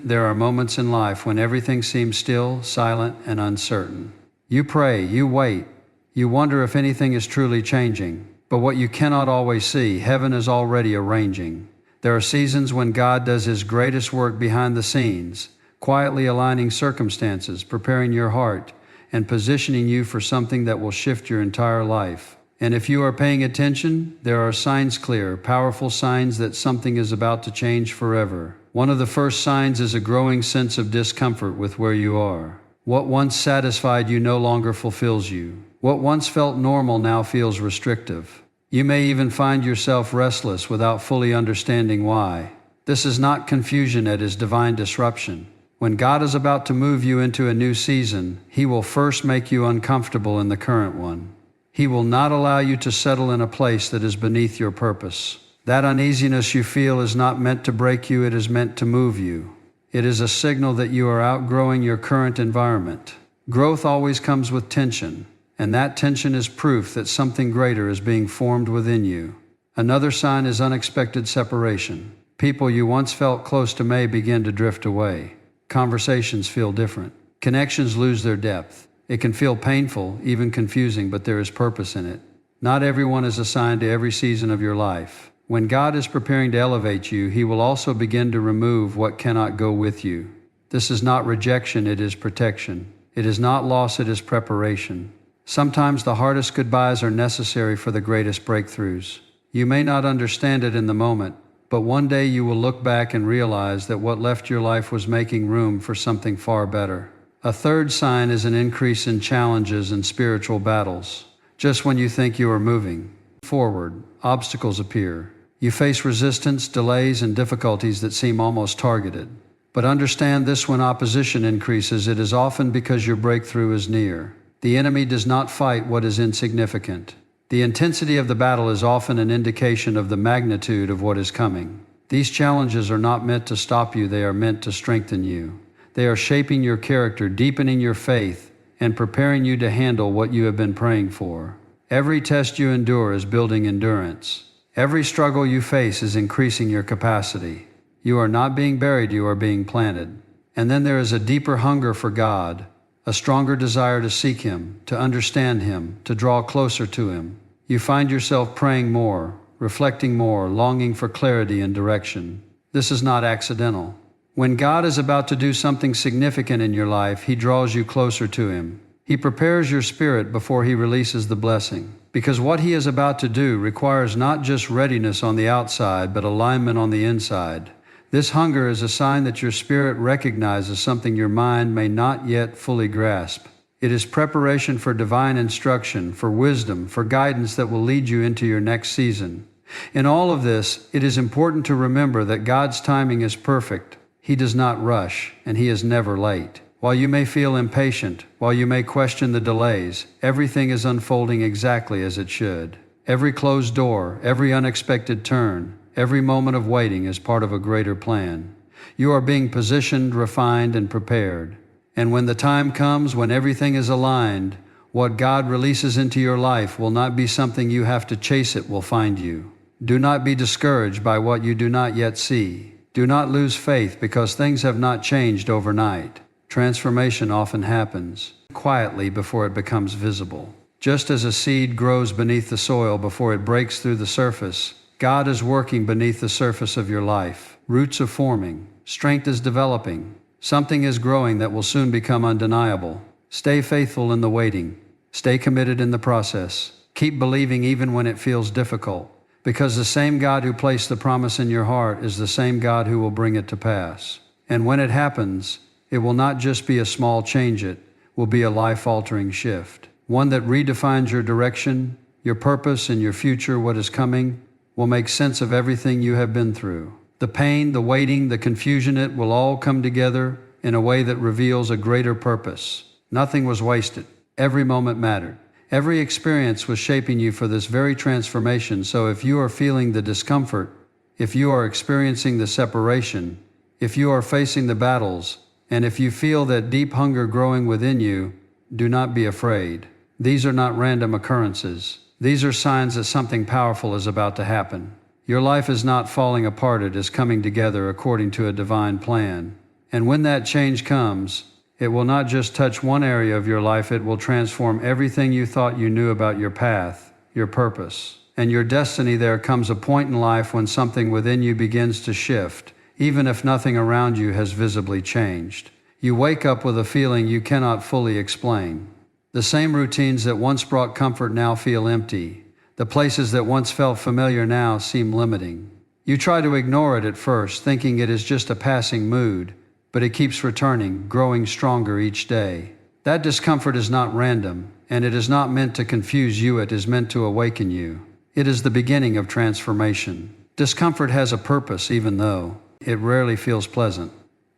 there are moments in life when everything seems still, silent, and uncertain. You pray, you wait, you wonder if anything is truly changing. But what you cannot always see, heaven is already arranging. There are seasons when God does His greatest work behind the scenes, quietly aligning circumstances, preparing your heart, and positioning you for something that will shift your entire life. And if you are paying attention, there are signs clear, powerful signs that something is about to change forever. One of the first signs is a growing sense of discomfort with where you are. What once satisfied you no longer fulfills you. What once felt normal now feels restrictive. You may even find yourself restless without fully understanding why. This is not confusion, it is divine disruption. When God is about to move you into a new season, He will first make you uncomfortable in the current one. He will not allow you to settle in a place that is beneath your purpose. That uneasiness you feel is not meant to break you, it is meant to move you. It is a signal that you are outgrowing your current environment. Growth always comes with tension, and that tension is proof that something greater is being formed within you. Another sign is unexpected separation. People you once felt close to may begin to drift away. Conversations feel different. Connections lose their depth. It can feel painful, even confusing, but there is purpose in it. Not everyone is assigned to every season of your life. When God is preparing to elevate you, He will also begin to remove what cannot go with you. This is not rejection, it is protection. It is not loss, it is preparation. Sometimes the hardest goodbyes are necessary for the greatest breakthroughs. You may not understand it in the moment, but one day you will look back and realize that what left your life was making room for something far better. A third sign is an increase in challenges and spiritual battles. Just when you think you are moving forward, obstacles appear. You face resistance, delays, and difficulties that seem almost targeted. But understand this: when opposition increases, it is often because your breakthrough is near. The enemy does not fight what is insignificant. The intensity of the battle is often an indication of the magnitude of what is coming. These challenges are not meant to stop you, they are meant to strengthen you. They are shaping your character, deepening your faith, and preparing you to handle what you have been praying for. Every test you endure is building endurance. Every struggle you face is increasing your capacity. You are not being buried, you are being planted. And then there is a deeper hunger for God, a stronger desire to seek Him, to understand Him, to draw closer to Him. You find yourself praying more, reflecting more, longing for clarity and direction. This is not accidental. When God is about to do something significant in your life, He draws you closer to Him. He prepares your spirit before He releases the blessing. Because what He is about to do requires not just readiness on the outside, but alignment on the inside. This hunger is a sign that your spirit recognizes something your mind may not yet fully grasp. It is preparation for divine instruction, for wisdom, for guidance that will lead you into your next season. In all of this, it is important to remember that God's timing is perfect. He does not rush, and He is never late. While you may feel impatient, while you may question the delays, everything is unfolding exactly as it should. Every closed door, every unexpected turn, every moment of waiting is part of a greater plan. You are being positioned, refined, and prepared. And when the time comes, when everything is aligned, what God releases into your life will not be something you have to chase, it will find you. Do not be discouraged by what you do not yet see. Do not lose faith because things have not changed overnight. Transformation often happens quietly before it becomes visible. Just as a seed grows beneath the soil before it breaks through the surface, God is working beneath the surface of your life. Roots are forming. Strength is developing. Something is growing that will soon become undeniable. Stay faithful in the waiting. Stay committed in the process. Keep believing even when it feels difficult, because the same God who placed the promise in your heart is the same God who will bring it to pass. And when it happens, it will not just be a small change, it will be a life-altering shift. One that redefines your direction, your purpose, and your future. What is coming will make sense of everything you have been through. The pain, the waiting, the confusion, it will all come together in a way that reveals a greater purpose. Nothing was wasted. Every moment mattered. Every experience was shaping you for this very transformation. So if you are feeling the discomfort, if you are experiencing the separation, if you are facing the battles, and if you feel that deep hunger growing within you, do not be afraid. These are not random occurrences. These are signs that something powerful is about to happen. Your life is not falling apart, it is coming together according to a divine plan. And when that change comes, it will not just touch one area of your life, it will transform everything you thought you knew about your path, your purpose, and your destiny. There comes a point in life when something within you begins to shift, even if nothing around you has visibly changed. You wake up with a feeling you cannot fully explain. The same routines that once brought comfort now feel empty. The places that once felt familiar now seem limiting. You try to ignore it at first, thinking it is just a passing mood, but it keeps returning, growing stronger each day. That discomfort is not random, and it is not meant to confuse you, it is meant to awaken you. It is the beginning of transformation. Discomfort has a purpose, even though it rarely feels pleasant.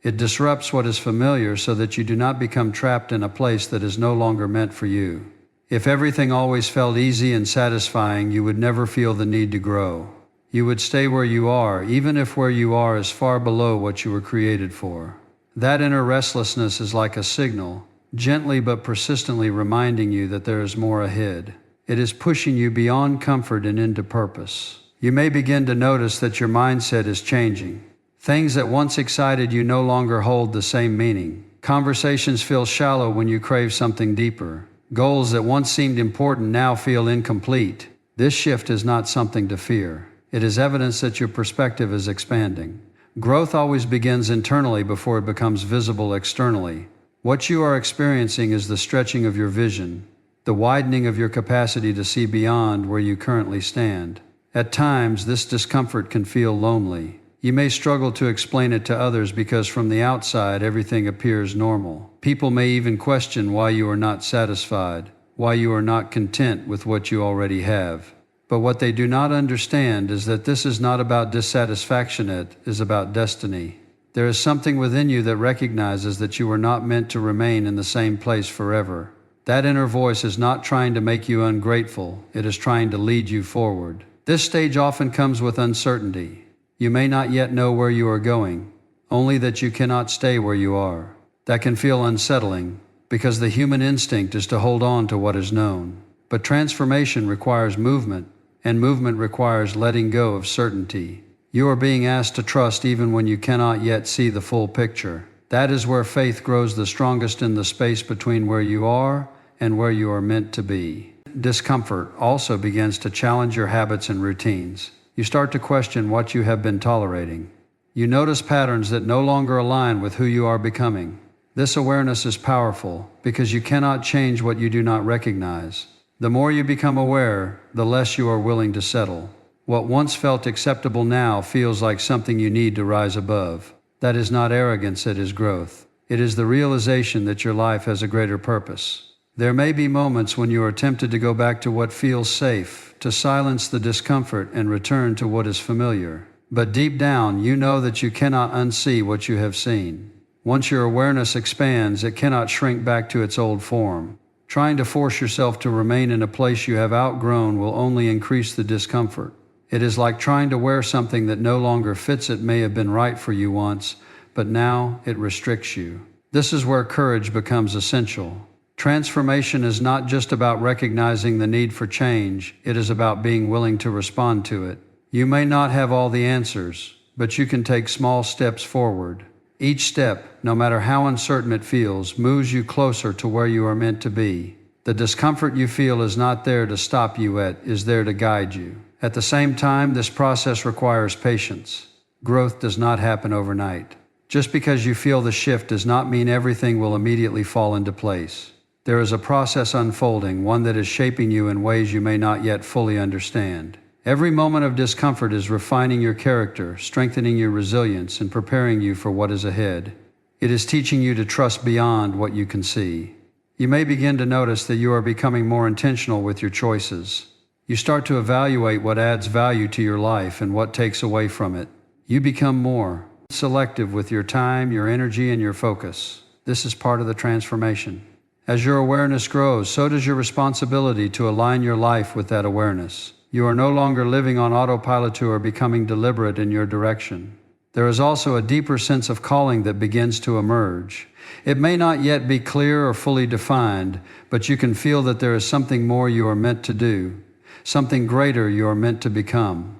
It disrupts what is familiar so that you do not become trapped in a place that is no longer meant for you. If everything always felt easy and satisfying, you would never feel the need to grow. You would stay where you are, even if where you are is far below what you were created for. That inner restlessness is like a signal, gently but persistently reminding you that there is more ahead. It is pushing you beyond comfort and into purpose. You may begin to notice that your mindset is changing. Things that once excited you no longer hold the same meaning. Conversations feel shallow when you crave something deeper. Goals that once seemed important now feel incomplete. This shift is not something to fear. It is evidence that your perspective is expanding. Growth always begins internally before it becomes visible externally. What you are experiencing is the stretching of your vision, the widening of your capacity to see beyond where you currently stand. At times, this discomfort can feel lonely. You may struggle to explain it to others because from the outside everything appears normal. People may even question why you are not satisfied, why you are not content with what you already have. But what they do not understand is that this is not about dissatisfaction, it is about destiny. There is something within you that recognizes that you are not meant to remain in the same place forever. That inner voice is not trying to make you ungrateful, it is trying to lead you forward. This stage often comes with uncertainty. You may not yet know where you are going, only that you cannot stay where you are. That can feel unsettling, because the human instinct is to hold on to what is known. But transformation requires movement, and movement requires letting go of certainty. You are being asked to trust even when you cannot yet see the full picture. That is where faith grows the strongest, in the space between where you are and where you are meant to be. Discomfort also begins to challenge your habits and routines. You start to question what you have been tolerating. You notice patterns that no longer align with who you are becoming. This awareness is powerful because you cannot change what you do not recognize. The more you become aware, the less you are willing to settle. What once felt acceptable now feels like something you need to rise above. That is not arrogance, it is growth. It is the realization that your life has a greater purpose. There may be moments when you are tempted to go back to what feels safe, to silence the discomfort and return to what is familiar. But deep down, you know that you cannot unsee what you have seen. Once your awareness expands, it cannot shrink back to its old form. Trying to force yourself to remain in a place you have outgrown will only increase the discomfort. It is like trying to wear something that no longer fits. It may have been right for you once, but now it restricts you. This is where courage becomes essential. Transformation is not just about recognizing the need for change, it is about being willing to respond to it. You may not have all the answers, but you can take small steps forward. Each step, no matter how uncertain it feels, moves you closer to where you are meant to be. The discomfort you feel is not there to stop you, it is there to guide you. At the same time, this process requires patience. Growth does not happen overnight. Just because you feel the shift does not mean everything will immediately fall into place. There is a process unfolding, one that is shaping you in ways you may not yet fully understand. Every moment of discomfort is refining your character, strengthening your resilience, and preparing you for what is ahead. It is teaching you to trust beyond what you can see. You may begin to notice that you are becoming more intentional with your choices. You start to evaluate what adds value to your life and what takes away from it. You become more selective with your time, your energy, and your focus. This is part of the transformation. As your awareness grows, so does your responsibility to align your life with that awareness. You are no longer living on autopilot, you are becoming deliberate in your direction. There is also a deeper sense of calling that begins to emerge. It may not yet be clear or fully defined, but you can feel that there is something more you are meant to do, something greater you are meant to become.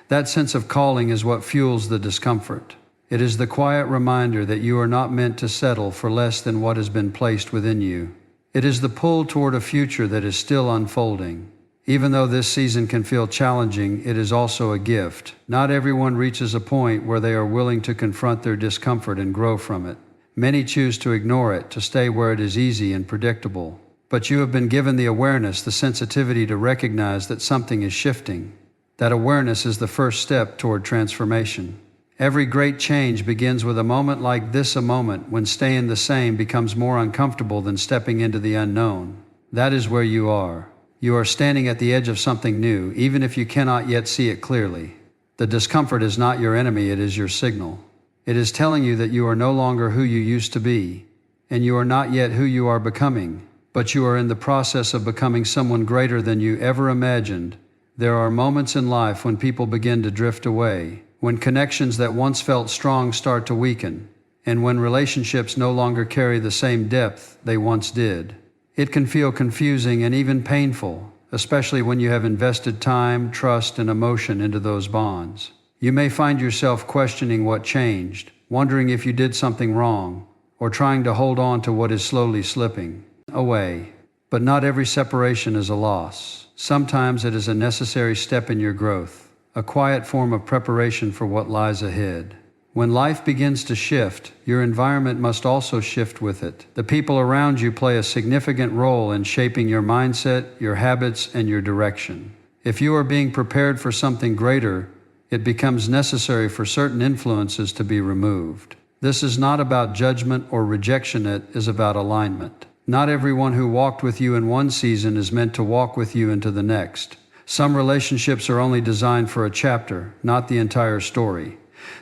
That sense of calling is what fuels the discomfort. It is the quiet reminder that you are not meant to settle for less than what has been placed within you. It is the pull toward a future that is still unfolding. Even though this season can feel challenging, it is also a gift. Not everyone reaches a point where they are willing to confront their discomfort and grow from it. Many choose to ignore it, to stay where it is easy and predictable. But you have been given the awareness, the sensitivity to recognize that something is shifting. That awareness is the first step toward transformation. Every great change begins with a moment like this, a moment when staying the same becomes more uncomfortable than stepping into the unknown. That is where you are. You are standing at the edge of something new, even if you cannot yet see it clearly. The discomfort is not your enemy, it is your signal. It is telling you that you are no longer who you used to be, and you are not yet who you are becoming, but you are in the process of becoming someone greater than you ever imagined. There are moments in life when people begin to drift away, when connections that once felt strong start to weaken, and when relationships no longer carry the same depth they once did. It can feel confusing and even painful, especially when you have invested time, trust, and emotion into those bonds. You may find yourself questioning what changed, wondering if you did something wrong, or trying to hold on to what is slowly slipping away. But not every separation is a loss. Sometimes it is a necessary step in your growth, a quiet form of preparation for what lies ahead. When life begins to shift, your environment must also shift with it. The people around you play a significant role in shaping your mindset, your habits, and your direction. If you are being prepared for something greater, it becomes necessary for certain influences to be removed. This is not about judgment or rejection, it is about alignment. Not everyone who walked with you in one season is meant to walk with you into the next. Some relationships are only designed for a chapter, not the entire story.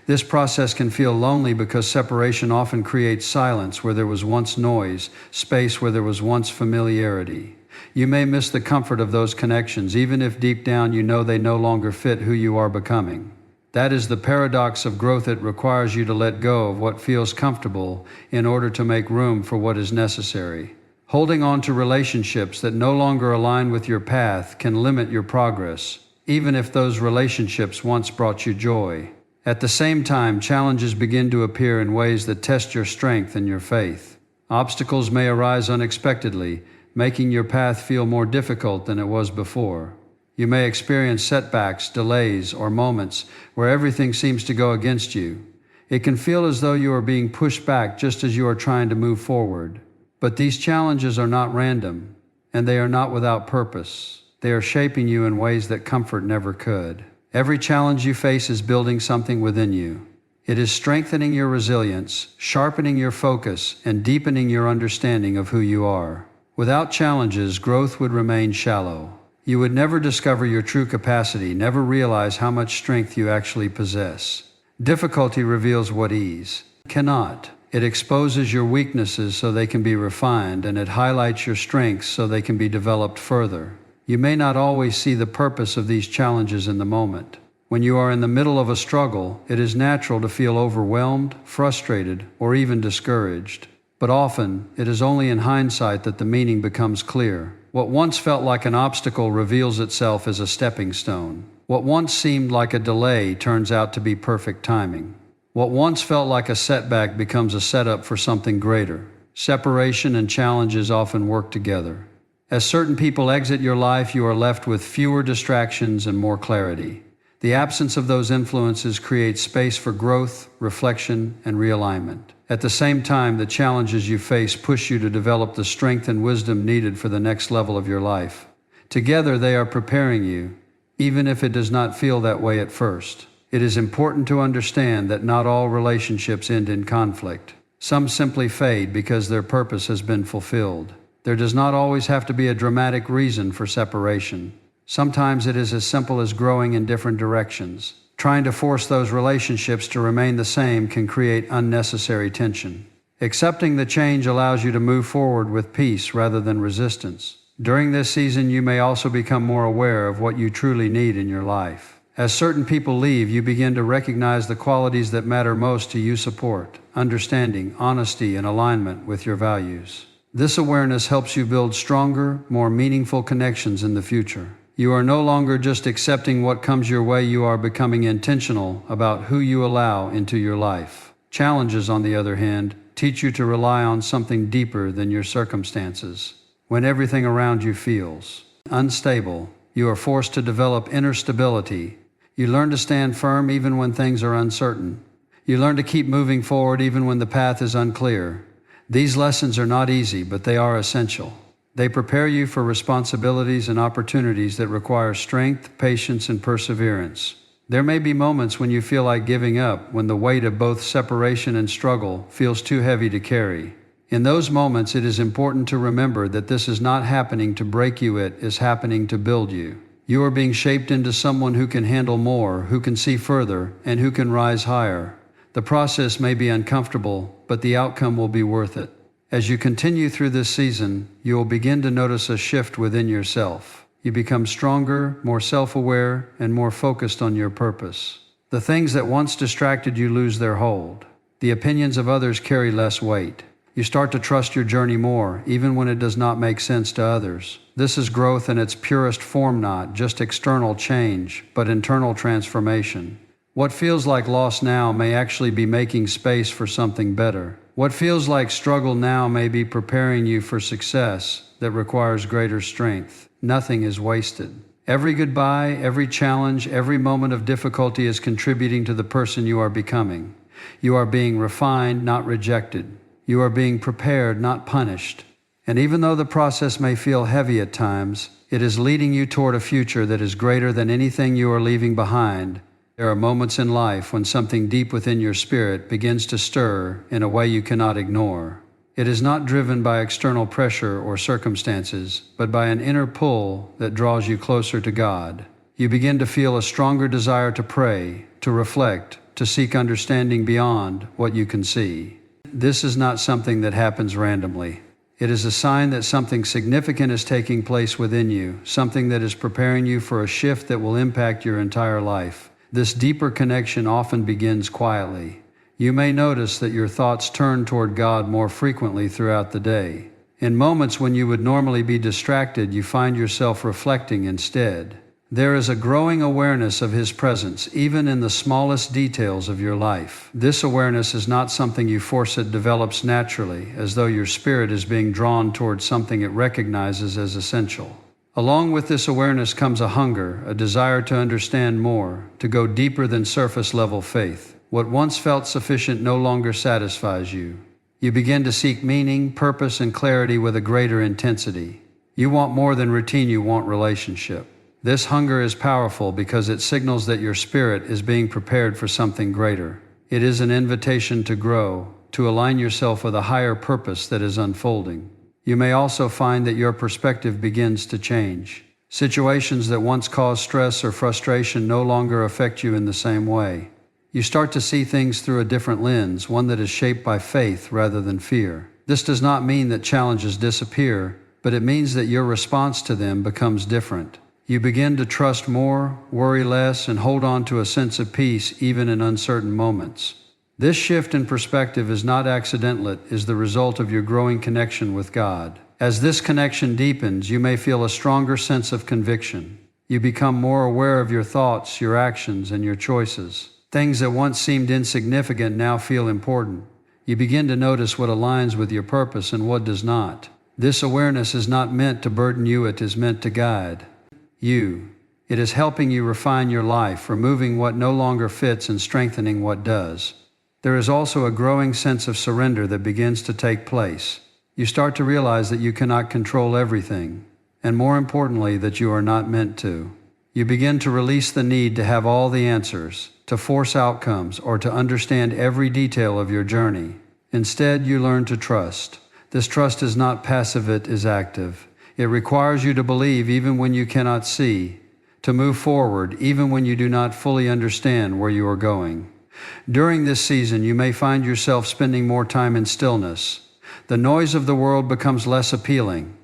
This process can feel lonely because separation often creates silence where there was once noise, space where there was once familiarity. You may miss the comfort of those connections, even if deep down you know they no longer fit who you are becoming. That is the paradox of growth. It requires you to let go of what feels comfortable in order to make room for what is necessary. Holding on to relationships that no longer align with your path can limit your progress, even if those relationships once brought you joy. At the same time, challenges begin to appear in ways that test your strength and your faith. Obstacles may arise unexpectedly, making your path feel more difficult than it was before. You may experience setbacks, delays, or moments where everything seems to go against you. It can feel as though you are being pushed back just as you are trying to move forward. But these challenges are not random, and they are not without purpose. They are shaping you in ways that comfort never could. Every challenge you face is building something within you. It is strengthening your resilience, sharpening your focus, and deepening your understanding of who you are. Without challenges, growth would remain shallow. You would never discover your true capacity, never realize how much strength you actually possess. Difficulty reveals what ease cannot. It exposes your weaknesses so they can be refined, and it highlights your strengths so they can be developed further. You may not always see the purpose of these challenges in the moment. When you are in the middle of a struggle, it is natural to feel overwhelmed, frustrated, or even discouraged. But often, it is only in hindsight that the meaning becomes clear. What once felt like an obstacle reveals itself as a stepping stone. What once seemed like a delay turns out to be perfect timing. What once felt like a setback becomes a setup for something greater. Separation and challenges often work together. As certain people exit your life, you are left with fewer distractions and more clarity. The absence of those influences creates space for growth, reflection, and realignment. At the same time, the challenges you face push you to develop the strength and wisdom needed for the next level of your life. Together, they are preparing you, even if it does not feel that way at first. It is important to understand that not all relationships end in conflict. Some simply fade because their purpose has been fulfilled. There does not always have to be a dramatic reason for separation. Sometimes it is as simple as growing in different directions. Trying to force those relationships to remain the same can create unnecessary tension. Accepting the change allows you to move forward with peace rather than resistance. During this season, you may also become more aware of what you truly need in your life. As certain people leave, you begin to recognize the qualities that matter most to you: support, understanding, honesty, and alignment with your values. This awareness helps you build stronger, more meaningful connections in the future. You are no longer just accepting what comes your way, you are becoming intentional about who you allow into your life. Challenges, on the other hand, teach you to rely on something deeper than your circumstances. When everything around you feels unstable, you are forced to develop inner stability. You learn to stand firm even when things are uncertain. You learn to keep moving forward even when the path is unclear. These lessons are not easy, but they are essential. They prepare you for responsibilities and opportunities that require strength, patience, and perseverance. There may be moments when you feel like giving up, when the weight of both separation and struggle feels too heavy to carry. In those moments, it is important to remember that this is not happening to break you, it is happening to build you. You are being shaped into someone who can handle more, who can see further, and who can rise higher. The process may be uncomfortable, but the outcome will be worth it. As you continue through this season, you will begin to notice a shift within yourself. You become stronger, more self-aware, and more focused on your purpose. The things that once distracted you lose their hold. The opinions of others carry less weight. You start to trust your journey more, even when it does not make sense to others. This is growth in its purest form, not just external change, but internal transformation. What feels like loss now may actually be making space for something better. What feels like struggle now may be preparing you for success that requires greater strength. Nothing is wasted. Every goodbye, every challenge, every moment of difficulty is contributing to the person you are becoming. You are being refined, not rejected. You are being prepared, not punished. And even though the process may feel heavy at times, it is leading you toward a future that is greater than anything you are leaving behind. There are moments in life when something deep within your spirit begins to stir in a way you cannot ignore. It is not driven by external pressure or circumstances, but by an inner pull that draws you closer to God. You begin to feel a stronger desire to pray, to reflect, to seek understanding beyond what you can see. This is not something that happens randomly. It is a sign that something significant is taking place within you, something that is preparing you for a shift that will impact your entire life. This deeper connection often begins quietly. You may notice that your thoughts turn toward God more frequently throughout the day. In moments when you would normally be distracted, you find yourself reflecting instead. There is a growing awareness of His presence, even in the smallest details of your life. This awareness is not something you force, it develops naturally, as though your spirit is being drawn towards something it recognizes as essential. Along with this awareness comes a hunger, a desire to understand more, to go deeper than surface-level faith. What once felt sufficient no longer satisfies you. You begin to seek meaning, purpose, and clarity with a greater intensity. You want more than routine, you want relationship. This hunger is powerful because it signals that your spirit is being prepared for something greater. It is an invitation to grow, to align yourself with a higher purpose that is unfolding. You may also find that your perspective begins to change. Situations that once caused stress or frustration no longer affect you in the same way. You start to see things through a different lens, one that is shaped by faith rather than fear. This does not mean that challenges disappear, but it means that your response to them becomes different. You begin to trust more, worry less, and hold on to a sense of peace even in uncertain moments. This shift in perspective is not accidental, it is the result of your growing connection with God. As this connection deepens, you may feel a stronger sense of conviction. You become more aware of your thoughts, your actions, and your choices. Things that once seemed insignificant now feel important. You begin to notice what aligns with your purpose and what does not. This awareness is not meant to burden you, it is meant to guide you. It is helping you refine your life, removing what no longer fits and strengthening what does. There is also a growing sense of surrender that begins to take place. You start to realize that you cannot control everything, and more importantly, that you are not meant to. You begin to release the need to have all the answers, to force outcomes, or to understand every detail of your journey. Instead, you learn to trust. This trust is not passive, it is active. It requires you to believe even when you cannot see, to move forward even when you do not fully understand where you are going. During this season, you may find yourself spending more time in stillness. The noise of the world becomes less appealing,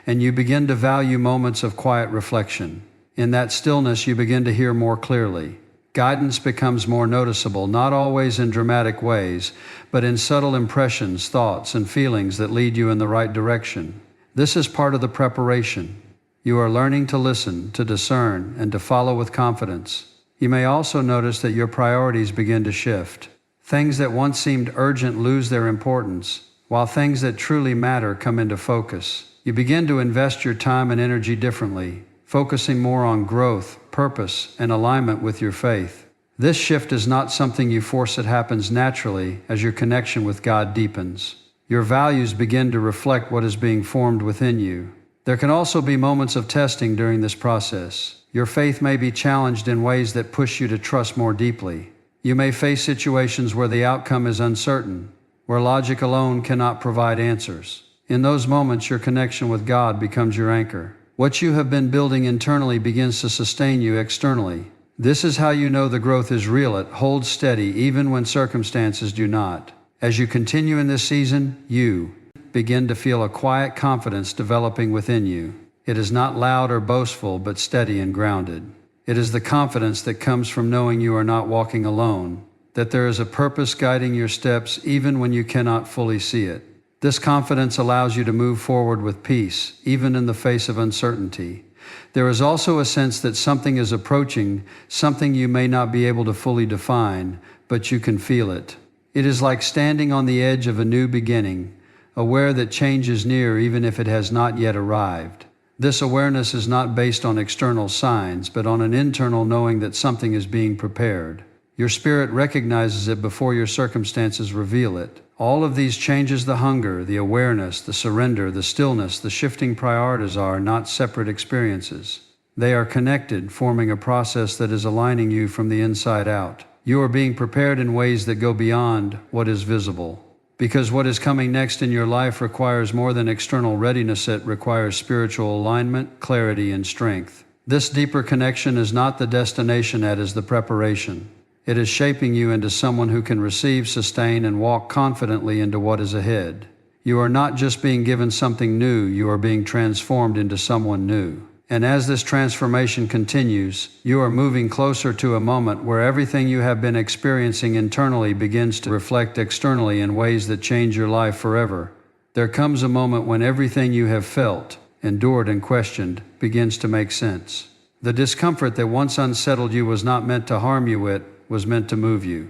and you begin to value moments of quiet reflection. In that stillness, you begin to hear more clearly. Guidance becomes more noticeable, not always in dramatic ways, but in subtle impressions, thoughts, and feelings that lead you in the right direction. This is part of the preparation. You are learning to listen, to discern, and to follow with confidence. You may also notice that your priorities begin to shift. Things that once seemed urgent lose their importance, while things that truly matter come into focus. You begin to invest your time and energy differently, focusing more on growth, purpose, and alignment with your faith. This shift is not something you force, it happens naturally as your connection with God deepens. Your values begin to reflect what is being formed within you. There can also be moments of testing during this process. Your faith may be challenged in ways that push you to trust more deeply. You may face situations where the outcome is uncertain, where logic alone cannot provide answers. In those moments, your connection with God becomes your anchor. What you have been building internally begins to sustain you externally. This is how you know the growth is real. It holds steady even when circumstances do not. As you continue in this season, you begin to feel a quiet confidence developing within you. It is not loud or boastful, but steady and grounded. It is the confidence that comes from knowing you are not walking alone, that there is a purpose guiding your steps even when you cannot fully see it. This confidence allows you to move forward with peace, even in the face of uncertainty. There is also a sense that something is approaching, something you may not be able to fully define, but you can feel it. It is like standing on the edge of a new beginning, aware that change is near even if it has not yet arrived. This awareness is not based on external signs, but on an internal knowing that something is being prepared. Your spirit recognizes it before your circumstances reveal it. All of these changes, the hunger, the awareness, the surrender, the stillness, the shifting priorities, are not separate experiences. They are connected, forming a process that is aligning you from the inside out. You are being prepared in ways that go beyond what is visible. Because what is coming next in your life requires more than external readiness, it requires spiritual alignment, clarity, and strength. This deeper connection is not the destination, it is the preparation. It is shaping you into someone who can receive, sustain, and walk confidently into what is ahead. You are not just being given something new, you are being transformed into someone new. And as this transformation continues, you are moving closer to a moment where everything you have been experiencing internally begins to reflect externally in ways that change your life forever. There comes a moment when everything you have felt, endured, and questioned begins to make sense. The discomfort that once unsettled you was not meant to harm you, it was meant to move you.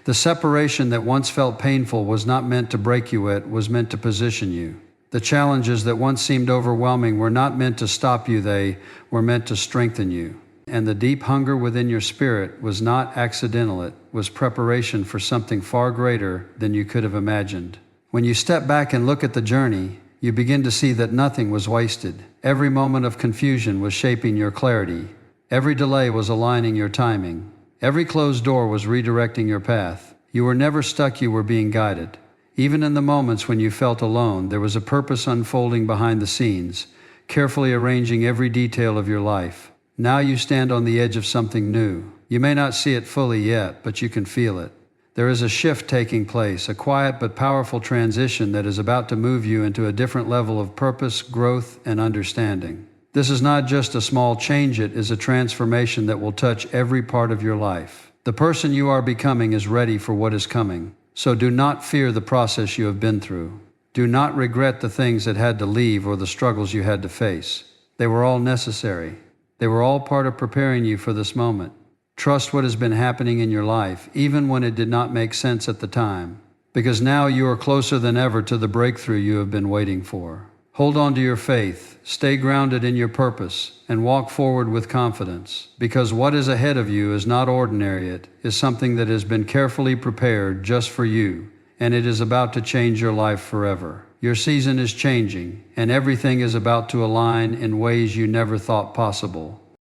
The separation that once felt painful was not meant to break you, it was meant to position you. The challenges that once seemed overwhelming were not meant to stop you, they were meant to strengthen you. And the deep hunger within your spirit was not accidental, it was preparation for something far greater than you could have imagined. When you step back and look at the journey, you begin to see that nothing was wasted. Every moment of confusion was shaping your clarity. Every delay was aligning your timing. Every closed door was redirecting your path. You were never stuck, you were being guided. Even in the moments when you felt alone, there was a purpose unfolding behind the scenes, carefully arranging every detail of your life. Now you stand on the edge of something new. You may not see it fully yet, but you can feel it. There is a shift taking place, a quiet but powerful transition that is about to move you into a different level of purpose, growth, and understanding. This is not just a small change, it is a transformation that will touch every part of your life. The person you are becoming is ready for what is coming. So do not fear the process you have been through. Do not regret the things that had to leave or the struggles you had to face. They were all necessary. They were all part of preparing you for this moment. Trust what has been happening in your life, even when it did not make sense at the time, because now you are closer than ever to the breakthrough you have been waiting for. Hold on to your faith, stay grounded in your purpose, and walk forward with confidence, because what is ahead of you is not ordinary, it is something that has been carefully prepared just for you, and it is about to change your life forever. Your season is changing, and everything is about to align in ways you never thought possible.